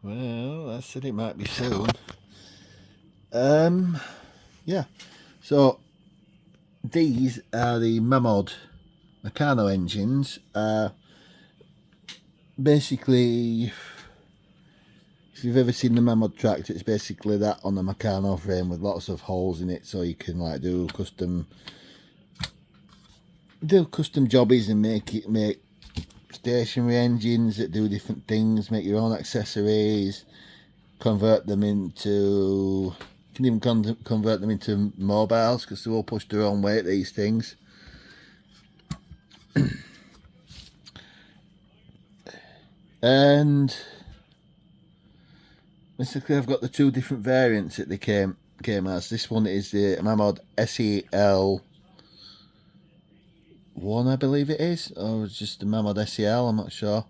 Well, I said it might be soon. Yeah. So these are the Mamod Meccano engines. Basically, if you've ever seen the Mamod tractor, it's basically that on a Meccano frame with lots of holes in it, so you can like do custom jobbies and make stationary engines that do different things, make your own accessories, convert them into, you can even convert them into mobiles because they all push their own weight, these things. And basically I've got the two different variants that they came as. This one is the Mamod SEL1, I believe it is, or it's just the Mamod SEL, I'm not sure.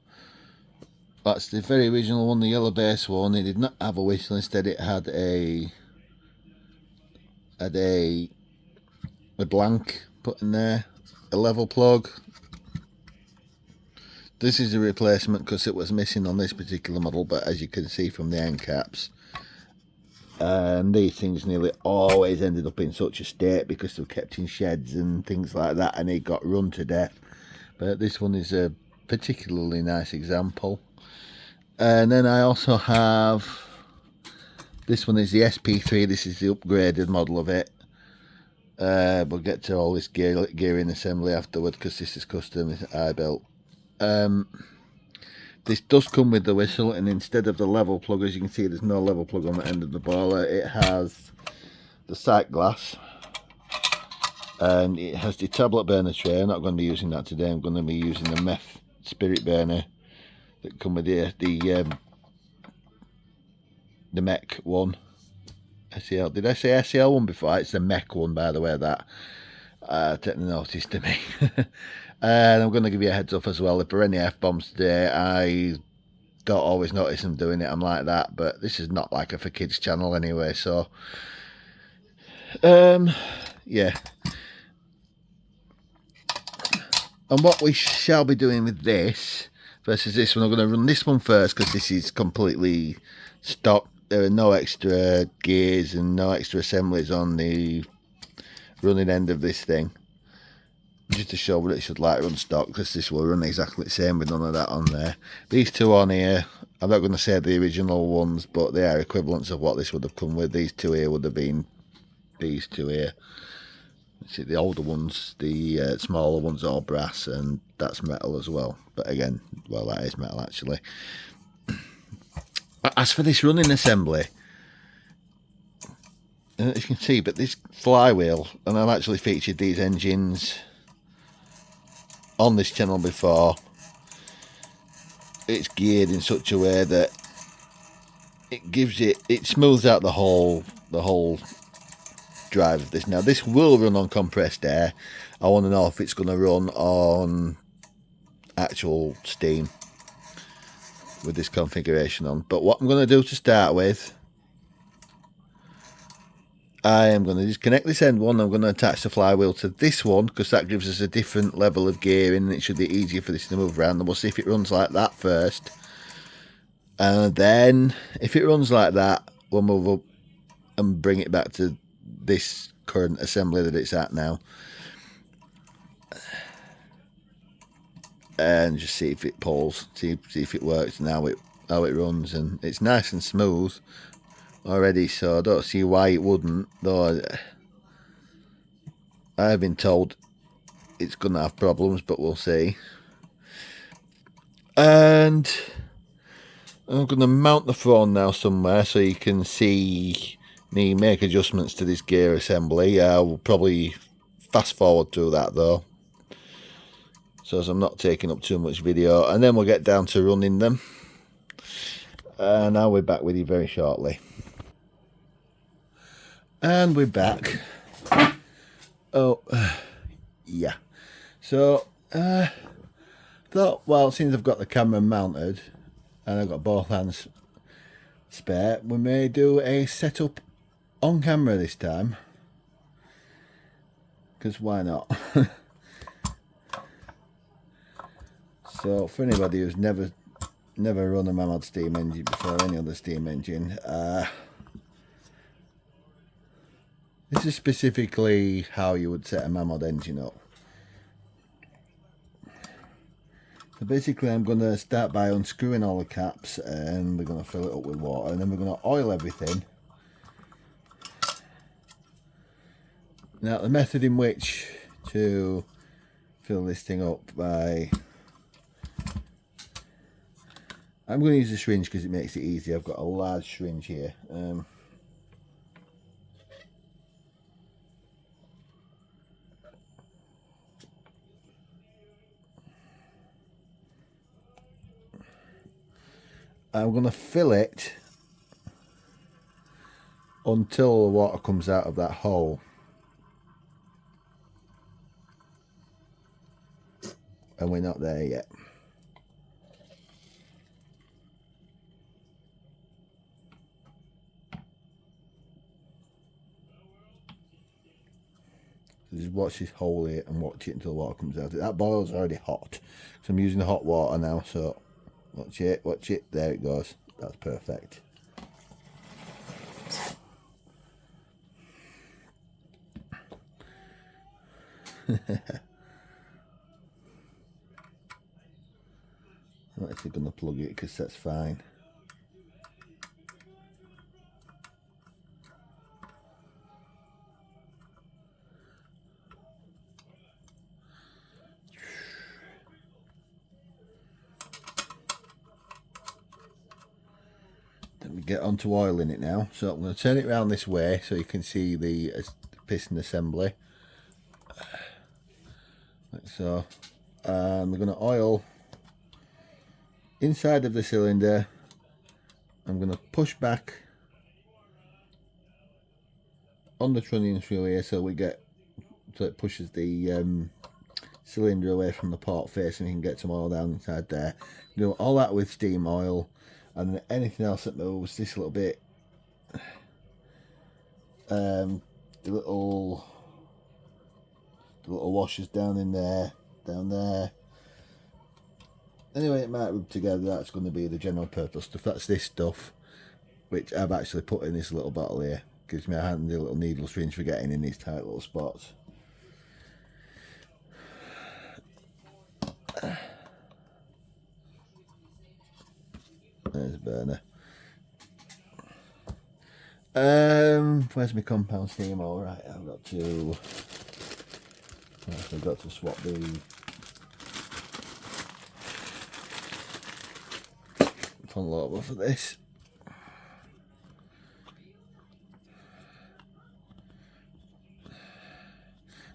That's the very original one, the yellow base one. It did not have a whistle, instead it had a blank put in there, a level plug. This is a replacement because it was missing on this particular model, but as you can see from the end caps, and these things nearly always ended up in such a state because they were kept in sheds and things like that, and it got run to death. But this one is a particularly nice example. And then I also have, this one is the SP3. This is the upgraded model of it. We'll get to all this gearing assembly afterward because this is custom, this I built. This does come with the whistle, and instead of the level plug, as you can see, there's no level plug on the end of the baller. It has the sight glass, and it has the tablet burner tray. I'm not going to be using that today. I'm going to be using the MEC spirit burner that come with the MEC1 SEL. Did I say SEL1 before? It's the MEC1, by the way. That taking notice to me. And I'm going to give you a heads up as well, if there are any F-bombs today, I don't always notice them doing it, I'm like that, but this is not like a for kids channel anyway, so yeah. And what we shall be doing with this versus this one, I'm going to run this one first because this is completely stock. There are no extra gears and no extra assemblies on the running end of this thing, just to show what it should like run stock, because this will run exactly the same with none of that on there. These two on here, I'm not going to say the original ones, but they are equivalents of what this would have come with. These two here would have been these two here. See, the older ones, the smaller ones are brass, and that's metal as well. But again, well, that is metal actually. As for this running assembly, as you can see, but this flywheel, and I've actually featured these engines on this channel before, it's geared in such a way that it smooths out the whole drive of this. Now this will run on compressed air. I want to know if it's going to run on actual steam with this configuration on. But what I'm going to do to start with, I am going to disconnect this end one. I'm going to attach the flywheel to this one because that gives us a different level of gearing, and it should be easier for this to move around. And we'll see if it runs like that first, and then if it runs like that, we'll move up and bring it back to this current assembly that it's at now, and just see if it pulls, see if it works and how it runs. And it's nice and smooth already, so I don't see why it wouldn't, though I've been told it's gonna have problems, but we'll see. And I'm gonna mount the phone now somewhere so you can see me make adjustments to this gear assembly. I will probably fast forward through that though, so as I'm not taking up too much video, and then we'll get down to running them, and I'll be back with you very shortly. And we're back. Oh yeah, so thought, well, since I've got the camera mounted and I've got both hands spare, we may do a setup on camera this time, because why not? So for anybody who's never never run a Mamod steam engine before, any other steam engine. This is specifically how you would set a Mamod engine up. So basically I'm going to start by unscrewing all the caps, and we're going to fill it up with water, and then we're going to oil everything. Now the method in which to fill this thing up by... I'm going to use a syringe because it makes it easy. I've got a large syringe here. I'm going to fill it until the water comes out of that hole. And we're not there yet. So just watch this hole here and watch it until the water comes out. That boil's already hot. So I'm using the hot water now, so watch it, watch it. There it goes. That's perfect. I'm actually going to plug it because that's fine. Then we get onto oiling it now. So I'm going to turn it around this way so you can see the piston assembly. Like so. And we're going to oil inside of the cylinder. I'm going to push back on the trunnion through here so it pushes the cylinder away from the port face, and you can get some oil down inside there. Do all that with steam oil, and then anything else that moves, this little bit, the little washers down in there, down there. Anyway, it might rub together. That's going to be the general purpose stuff. That's this stuff, which I've actually put in this little bottle here. Gives me a handy little needle syringe for getting in these tight little spots. There's a burner. Where's my compound steam? All right, I've got to swap the funnel over for this.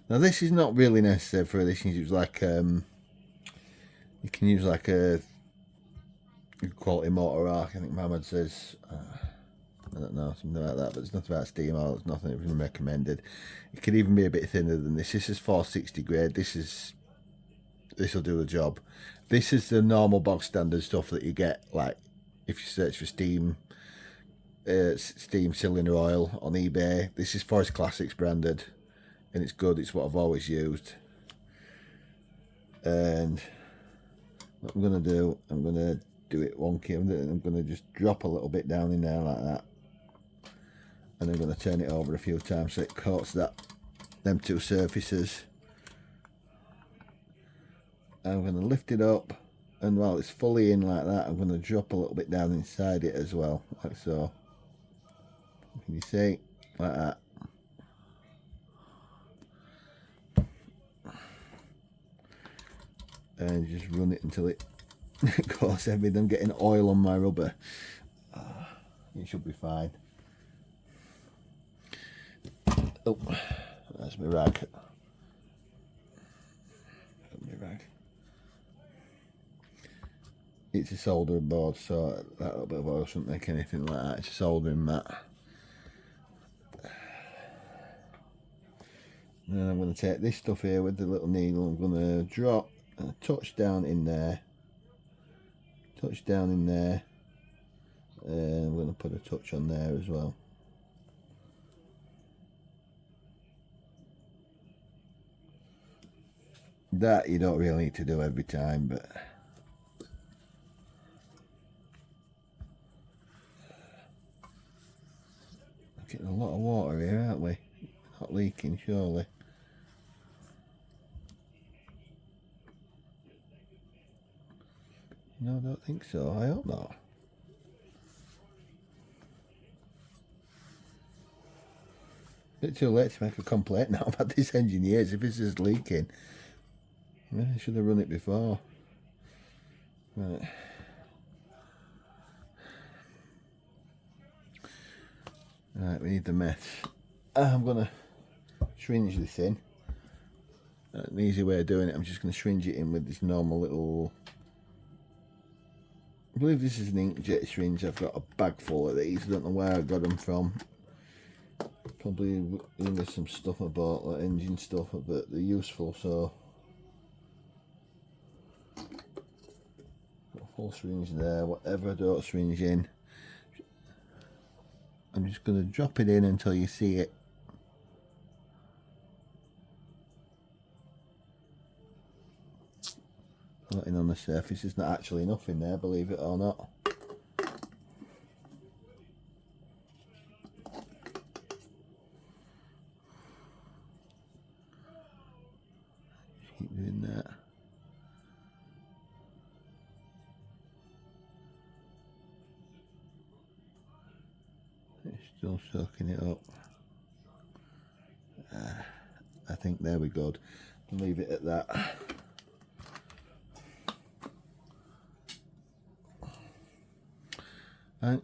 Now this is not really necessary for this. You can use like a quality motor arc. I think Mamod says I don't know, something like that. But it's nothing about steam oil. It's nothing even recommended. It could even be a bit thinner than this. This is 460 grade. This will do the job. This is the normal bog standard stuff that you get. Like if you search for steam cylinder oil on eBay. This is Forest Classics branded. And it's good. It's what I've always used. And what I'm going to do, I'm going to do it wonky. I'm going to just drop a little bit down in there like that. And I'm going to turn it over a few times so it coats them two surfaces. I'm going to lift it up. And while it's fully in like that, I'm going to drop a little bit down inside it as well. Like so. Can you see? Like that. And just run it until it goes heavy. I'm getting oil on my rubber. It should be fine. Oh, that's my rag. It's a soldering board, so that little bit of oil shouldn't make anything like that. It's a soldering mat. And then I'm going to take this stuff here with the little needle. I'm going to drop a touch down in there. Touch down in there. And I'm going to put a touch on there as well. That you don't really need to do every time, but Getting a lot of water here, aren't we? Not leaking, surely. No, I don't think so. I hope not. Bit too late to make a complaint now about this engineers. If this is leaking, I should have run it before. Right. Right, we need the mess. I'm gonna syringe this in. An easy way of doing it, I'm just gonna syringe it in with this normal little, I believe this is an inkjet syringe. I've got a bag full of these. I don't know where I got them from. Probably with some stuff I bought, like engine stuff, but they're useful, so. Got a full syringe there, whatever I don't syringe in. I'm just going to drop it in until you see it. Nothing on the surface. There's not actually enough in there, believe it or not. Keep doing that. It's still soaking it up. I think there we go. Leave it at that. I've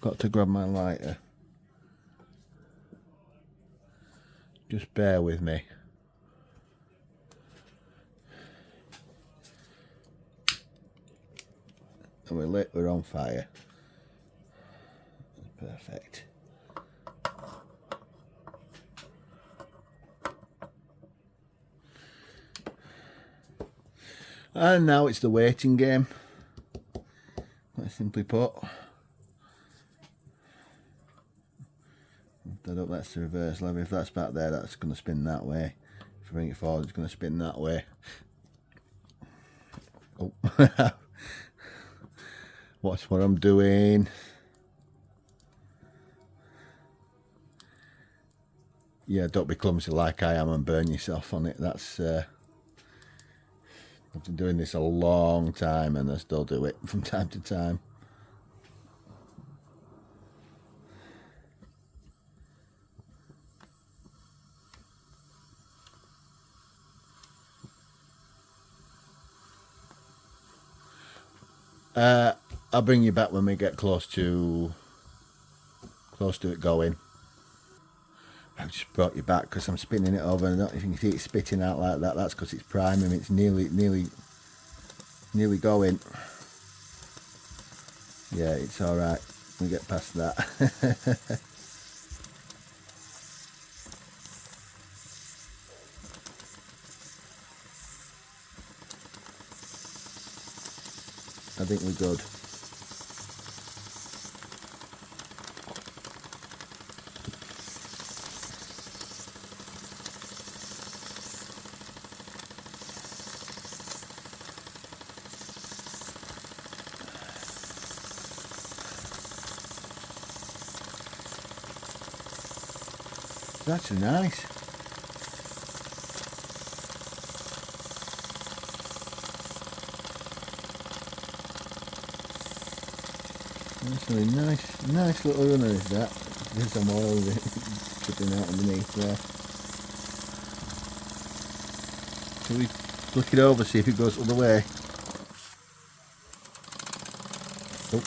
got to grab my lighter. Just bear with me. And we're lit, we're on fire. Perfect. And now it's the waiting game. Quite simply put. Lift that up, that's the reverse lever. If that's back there, that's going to spin that way. If I bring it forward, it's going to spin that way. Oh. Watch what I'm doing. Yeah, don't be clumsy like I am and burn yourself on it. That's I've been doing this a long time and I still do it from time to time. I'll bring you back when we get close to it going. I've just brought you back because I'm spinning it over, and I don't know if you can see it spitting out like that. That's because it's priming. It's nearly going. Yeah, it's all right. We get past that. I think we're good. That's nice. That's really nice little runner is that. There's some oil dripping out underneath there. Shall we flick it over, see if it goes all the way? Oh,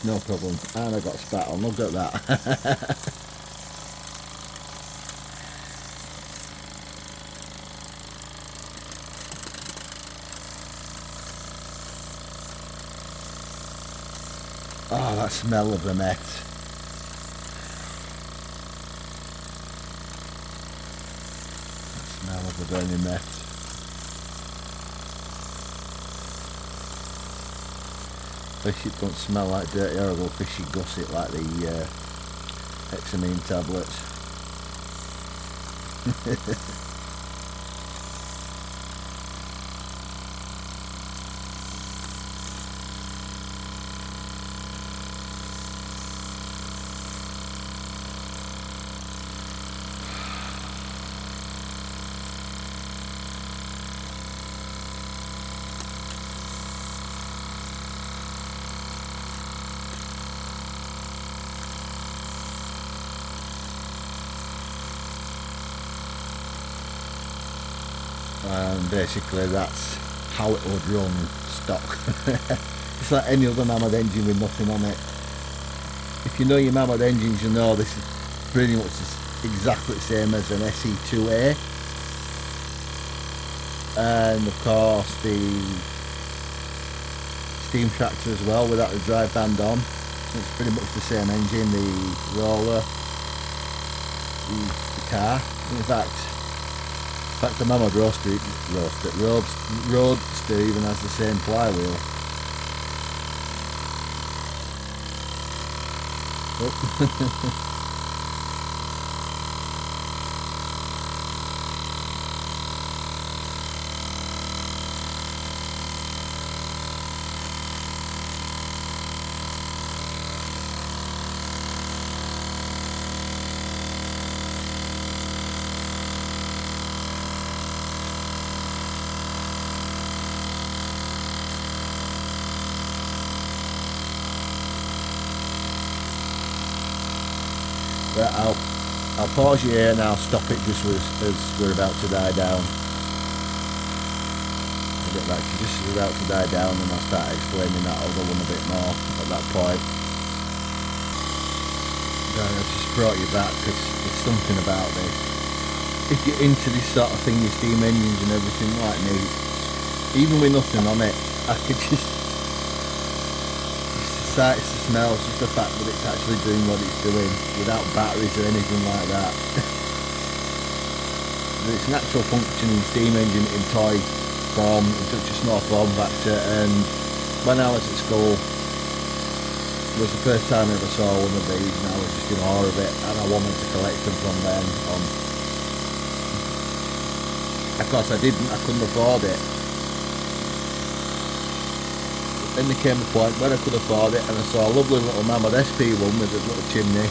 no problem. And I got spat on, look at that. Oh, that smell of the met. That smell of the burning met. Fish it don't smell like dirty horrible fishy gusset like the hexamine tablets. and basically that's how it would run stock. It's like any other Mamod engine with nothing on it. If you know your Mamod engines, you know this is pretty much exactly the same as an SE2A, and of course the steam tractor as well without the drive band on. It's pretty much the same engine, the roller, the car. In fact the Mamod Roadster even has the same flywheel. Oh. But I'll pause you here and I'll stop it just as we're about to die down. I'll get back to just as we're about to die down, and I'll start explaining that other one a bit more at that point. Then I've just brought you back because there's something about this. If you're into this sort of thing, your steam engines and everything like me, even with nothing on it, I could just the sights, the smells, just the fact that it's actually doing what it's doing without batteries or anything like that. It's an actual functioning steam engine in toy form, in such a small form factor. And when I was at school, it was the first time I ever saw one of these, and I was just in awe of it, and I wanted to collect them from then on. Of course I couldn't afford it. Then there came a point when I could afford it, and I saw a lovely little Mamod SP1 with a little chimney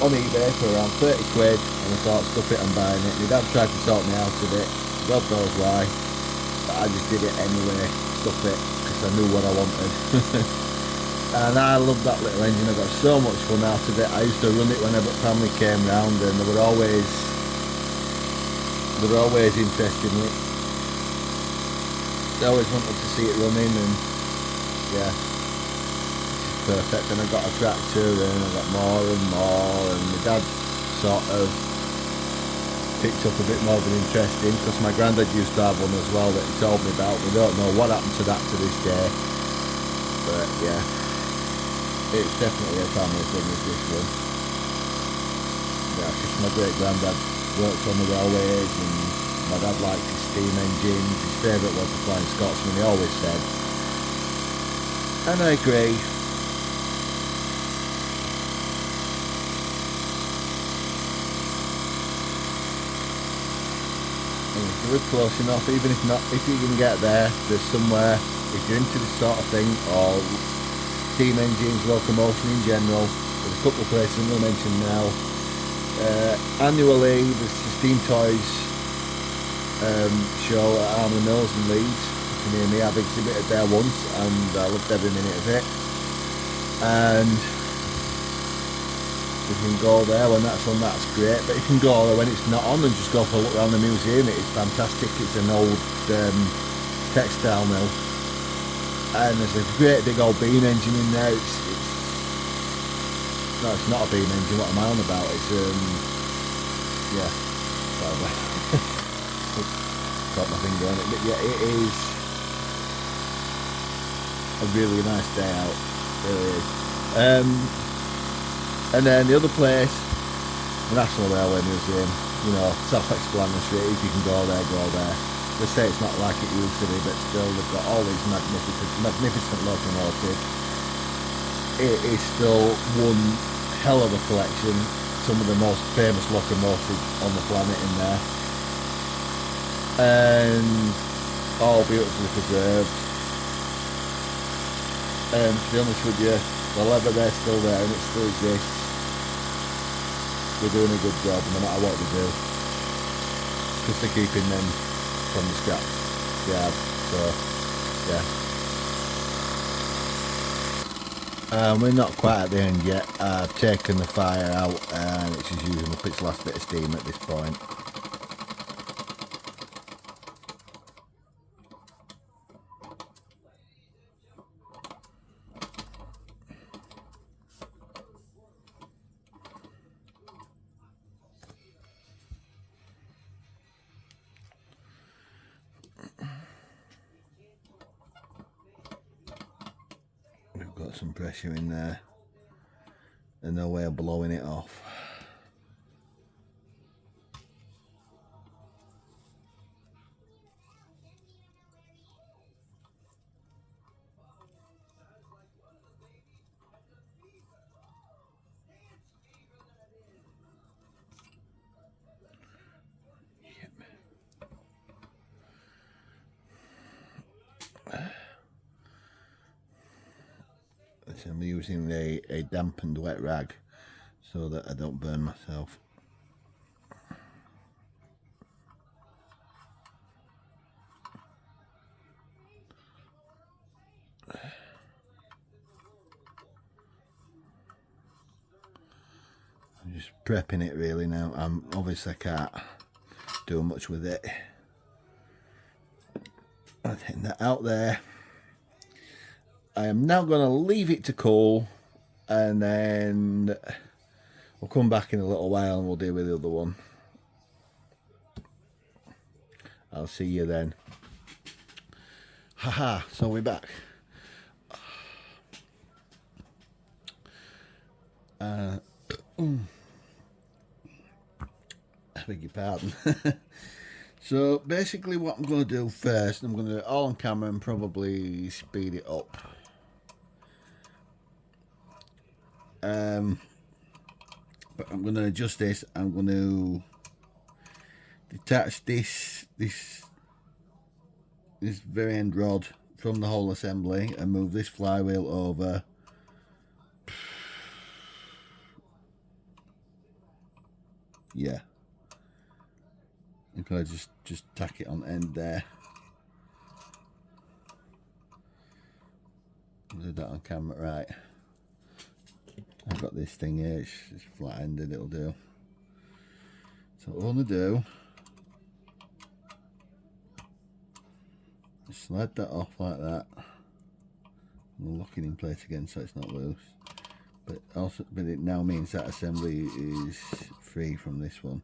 on eBay for around 30 quid, and I thought, stuff it, I'm buying it. My dad tried to sort me out of it, God knows why, but I just did it anyway, stuff it, because I knew what I wanted. And I loved that little engine, I got so much fun out of it. I used to run it whenever family came round, and they were always interested in it. They always wanted to see it running, and yeah, it's perfect. And I got a tractor, and I got more and more, and my dad sort of picked up a bit more of an interest in, because my granddad used to have one as well that he told me about. We don't know what happened to that to this day, but yeah, it's definitely a family thing with this one. Yeah, because my great granddad worked on the railways, and my dad liked his steam engines. His favourite was the Flying Scotsman, he always said. And I agree. And if you look close enough, even if you can get there, there's somewhere, if you're into this sort of thing, or steam engines, locomotion in general, there's a couple of places I'm going to mention now. Annually, there's the Steam Toys show at Army Mills in Leeds. You can hear me, I've exhibited there once, and I loved every minute of it. And you can go there when that's on, that's great, but you can go there when it's not on and just go for a look around the museum. It is fantastic. It's an old textile mill, and there's a great big old beam engine in there. No, it's not a beam engine, what am I on about? It's yeah, whatever. Got my finger on it, but yeah, it is a really nice day out, really is. And then the other place, the National Railway Museum, you know, self-explanatory. If you can go there, go there. They say it's not like it used to be, but still they've got all these magnificent locomotives. It is still one hell of a collection, some of the most famous locomotives on the planet in there, and all beautifully preserved. And to be honest with you, the leather, they're still there and it still exists. They're doing a good job no matter what they do, because they're keeping them from the scrap yard. So yeah, we're not quite at the end yet. I've taken the fire out and it's just using up its last bit of steam at this point. We've got some pressure in there and no way of blowing it off. So I'm using a dampened wet rag so that I don't burn myself. I'm just prepping it really now. Obviously I can't do much with it. I'm getting that out there. I am now going to leave it to cool, and then we'll come back in a little while and we'll deal with the other one. I'll see you then. Haha, so we're back. I beg your pardon. So basically what I'm going to do first, I'm going to do it all on camera and probably speed it up. But I'm going to adjust this. I'm going to detach this very end rod from the whole assembly and move this flywheel over. Yeah. I'm going to just tack it on the end there. I'll do that on camera, right. I've got this thing here, it's flat-ended, it'll do. So what I want to do, just slide that off like that. And lock it in place again so it's not loose. But it now means that assembly is free from this one.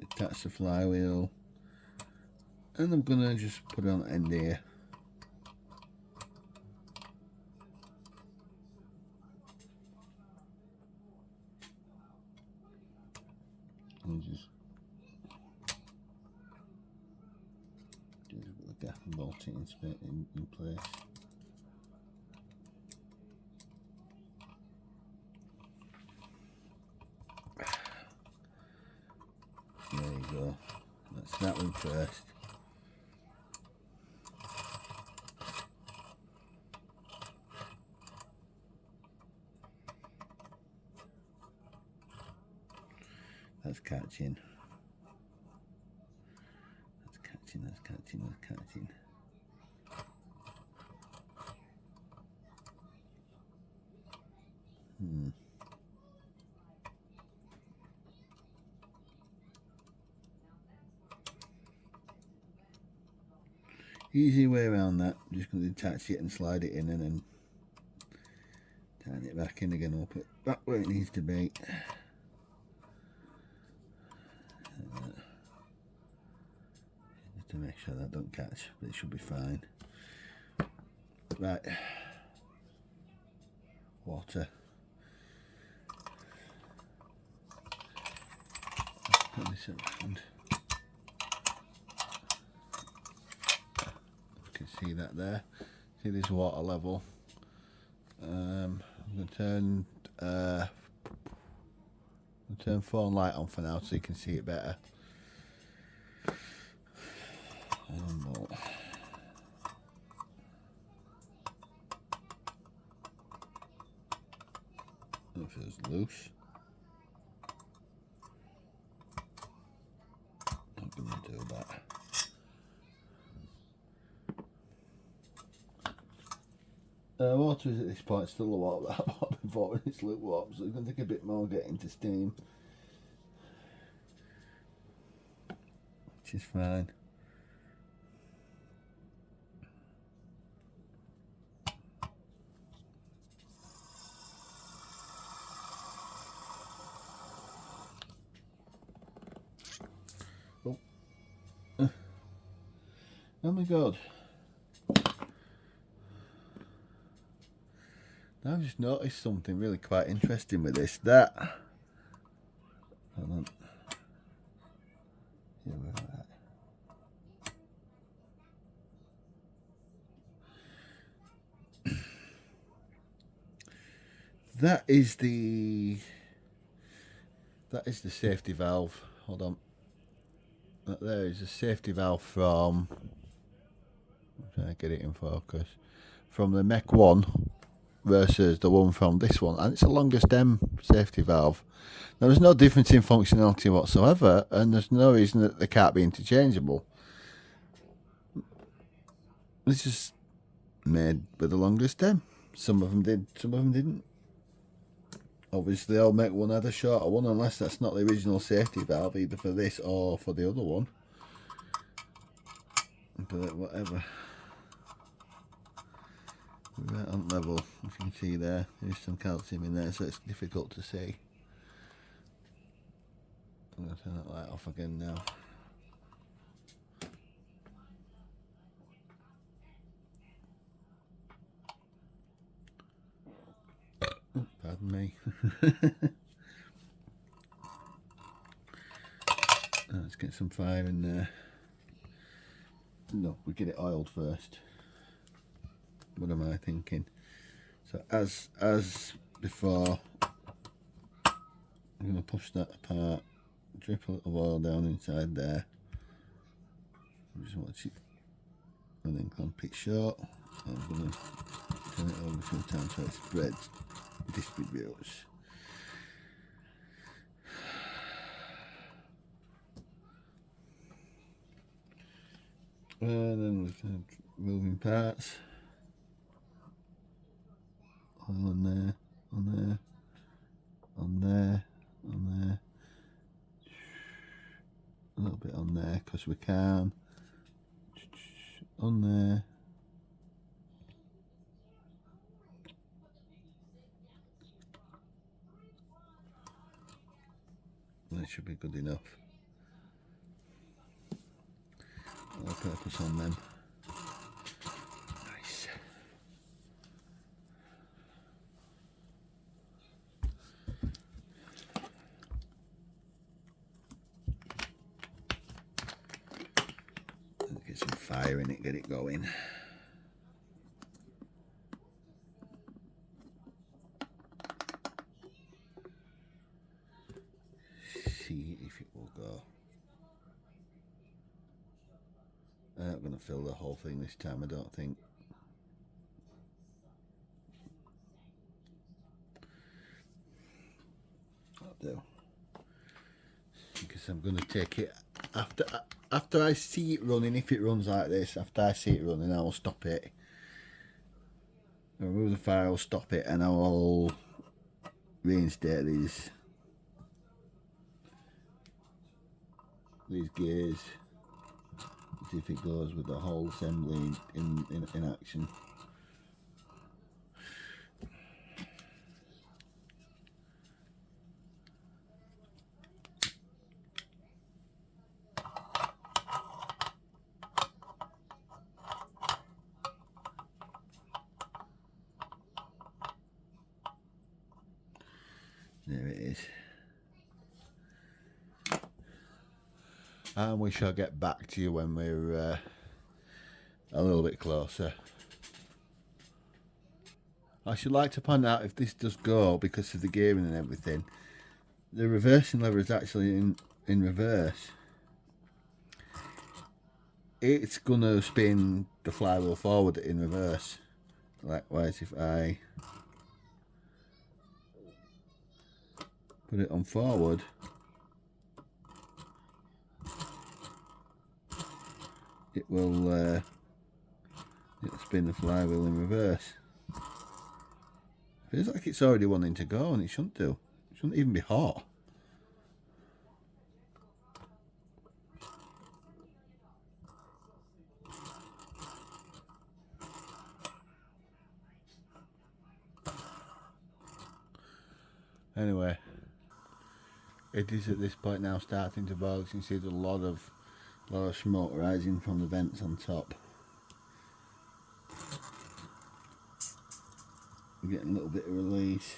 Attach the flywheel, and I'm gonna just put it on the end here. And just do a gap and bolt it in place. There you go. That's that one first. That's catching. That's catching, that's catching, that's catching. Easy way around that. I'm just going to detach it and slide it in and then turn it back in again. We'll put it back where it needs to be. Just to make sure that don't catch, but it should be fine. Right. Water. Put this around. You can see that there. See this water level. I'm going to turn phone light on for now so you can see it better. It feels loose. I'm going to do that. Water is at this point still a lot that hot before it's lukewarm, so it's going to take a bit more getting to steam, which is fine. Oh my god. I've just noticed something really quite interesting with this. Hold on. Here we're at. That is the safety valve. Hold on. That there is a safety valve from, I'm trying to get it in focus, from the MEC1 versus the one from this one, and it's a longer stem safety valve. Now there's no difference in functionality whatsoever, and there's no reason that they can't be interchangeable. It's just made with a longer stem. Some of them did, some of them didn't. Obviously I'll make one had a shorter one, unless that's not the original safety valve either for this or for the other one. But whatever. Right on level, as you can see there, there's some calcium in there, so it's difficult to see. I'm going to turn that light off again now. Oh, pardon me. Let's get some fire in there. No, we get it oiled first. What am I thinking? So as before, I'm going to push that apart, drip a little oil down inside there. Just watch it, and then clamp it short. I'm going to turn it over a few times so it spreads, distributes. And then we're moving parts. Oil on there, on there, on there, on there. A little bit on there because we can. On there. That should be good enough. All purpose on them. Nice. Get some fire in it, get it going. See if it will go. I'm not going to fill the whole thing this time, I don't think. I'll do. Because I'm going to take it after I see it running. If it runs like this, after I see it running, I will stop it. I'll remove the fire, I'll stop it, and I will reinstate these gears. See if it goes with the whole assembly in action. There it is. And we shall get back to you when we're a little bit closer. I should like to point out, if this does go because of the gearing and everything, the reversing lever is actually in reverse. It's gonna spin the flywheel forward in reverse. Likewise, if I put it on forward, it will it'll spin the flywheel in reverse. Feels like it's already wanting to go, and it shouldn't do. It shouldn't even be hot. Anyway, it is at this point now starting to boil. You can see there's a lot of A lot of smoke rising from the vents on top. We're getting a little bit of release.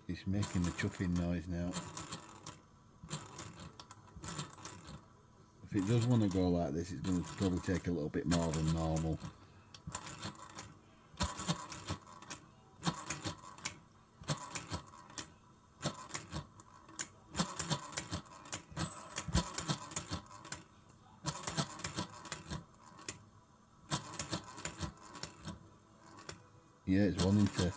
It's making the chuffing noise now. If it does want to go like this, it's going to probably take a little bit more than normal. Yeah, it's wanting to.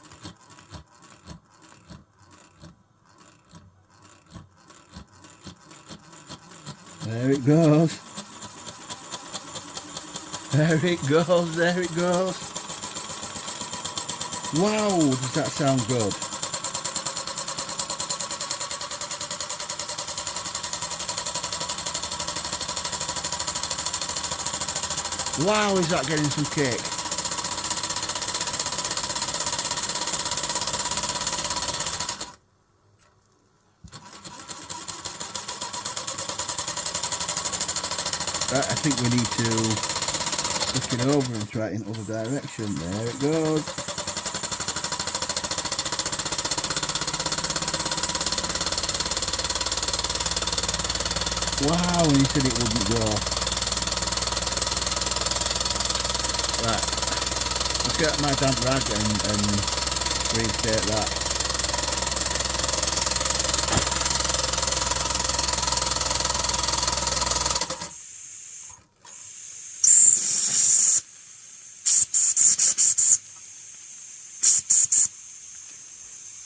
There it goes. There it goes, there it goes. Wow, does that sound good? Wow, is that getting some kick? Right, I think we need to look it over and try it in other direction. There it goes. Wow, and he said it wouldn't go. Right, let's get my damp rag and reinstate that.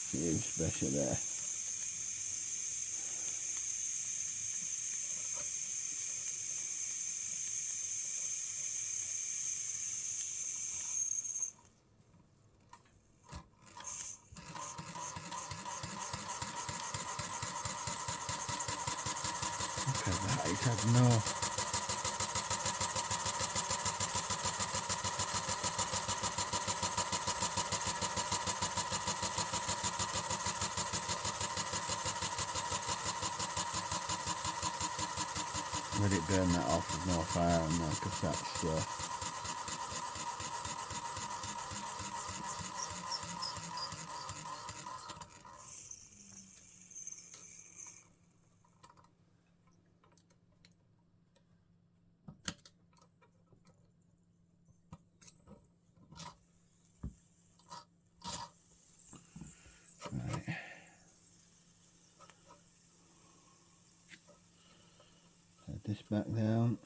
Huge special there. Look at that, it had no... Let it burn that off with no fire on there, because that's right. Set this back down.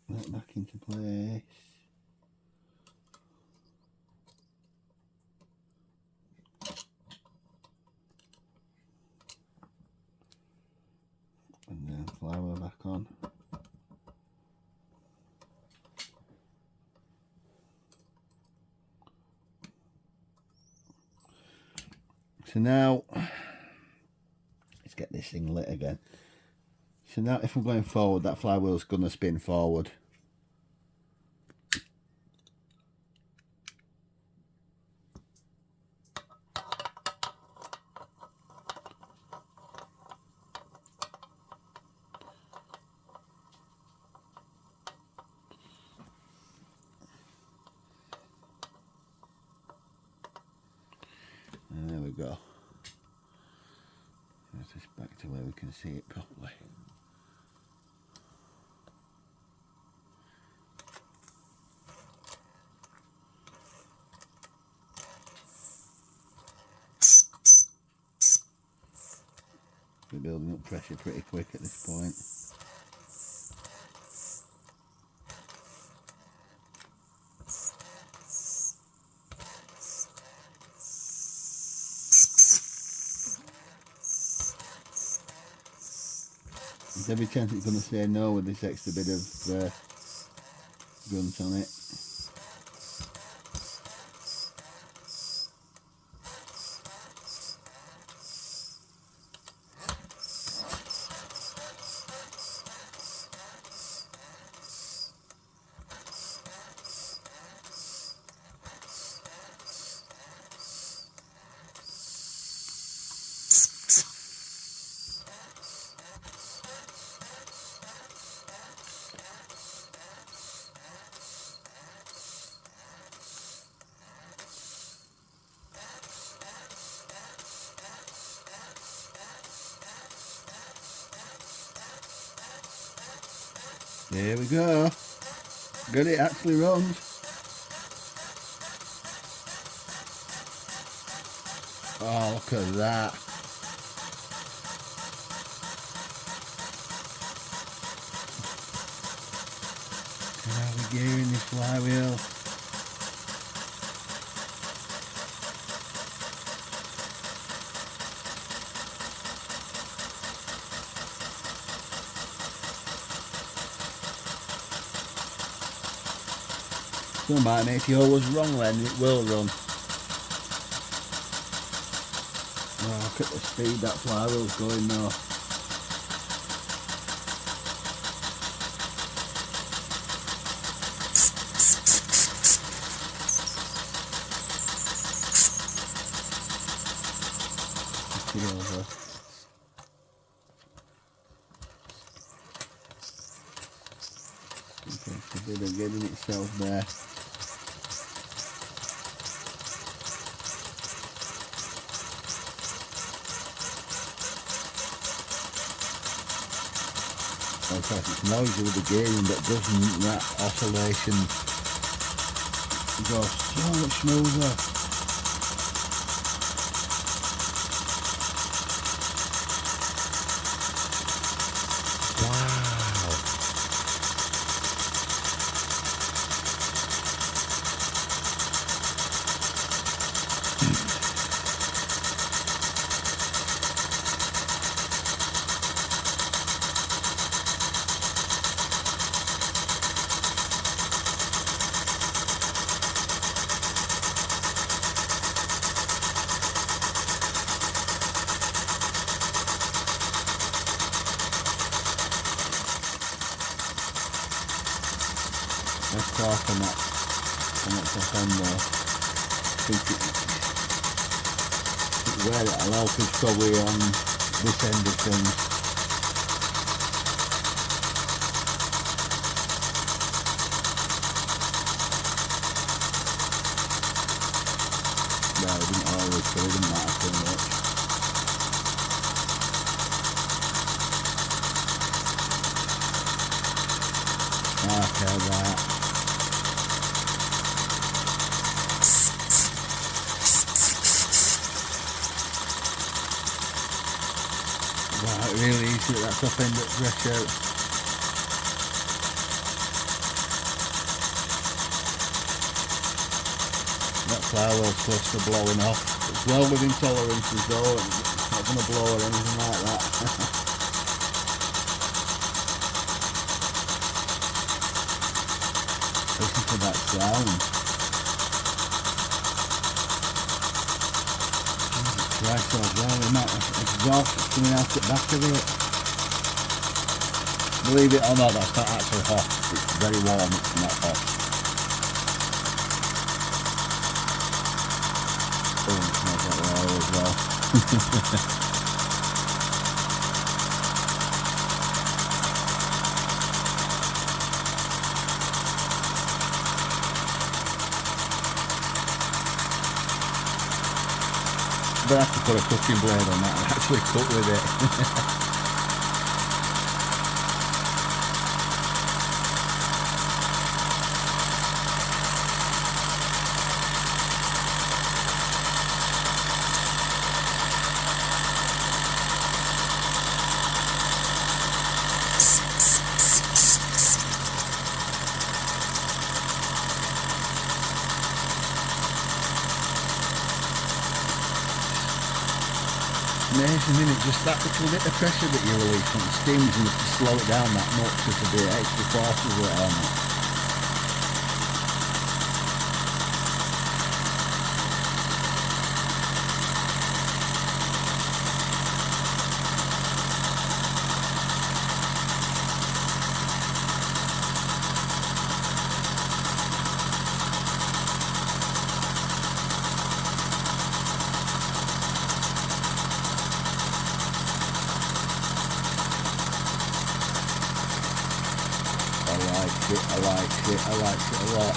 That back into place. And then flour back on. So now, let's get this thing lit again. So now if I'm going forward, that flywheel's going to spin forward. And there we go. Let's just back to where we can see it properly. We're building up pressure pretty quick at this point. There's every chance it's going to say no with this extra bit of grunt on it. Here we go. Good, it actually runs. Oh, look at that. How are we gearing this flywheel? Don't mind me, if you're always wrong then it will run. Oh, look at the speed that flywheel's going now. Over. Okay, it's a bit of getting itself there. In fact, it's noisy with the gearing, but doesn't that oscillation go so much smoother? Let's talk on that top end there. I think where it'll help is probably on this end of things. No, it didn't always, so it didn't matter too much. Okay, right. Right, really easy at that top end at fresh out. That flywheel's close to blowing off. It's well within tolerances though, and it's not going to blow or anything like that. Listen to that sound. Christ, the amount of exhaust that's coming out the back of it. Believe it or not, that's not actually hot. It's very warm, it's not hot. Oh, it smells like oil as well. But I have to put a cutting blade on that and actually cut with it. Amazing, isn't it? Just that little bit of pressure that you release from the steam is enough to slow it down that much because of the extra forces that are on it. I like it a lot.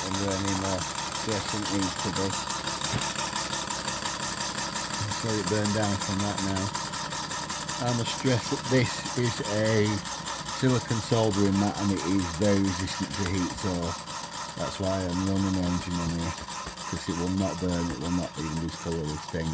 under any more stress than it needs to be. Let's let it burn down from that now. I must stress that this is a silicone soldering mat and it is very resistant to heat, so that's why I'm running the engine on here, because it will not burn, it will not even discolour this thing.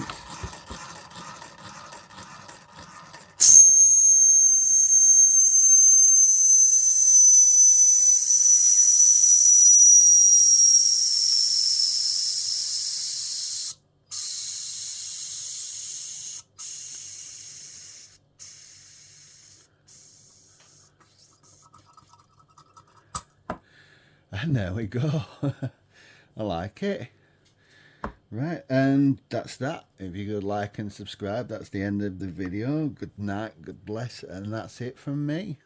And there we go. I like it. Right, and that's that. If you could like and subscribe, that's the end of the video. Good night, God bless, and that's it from me.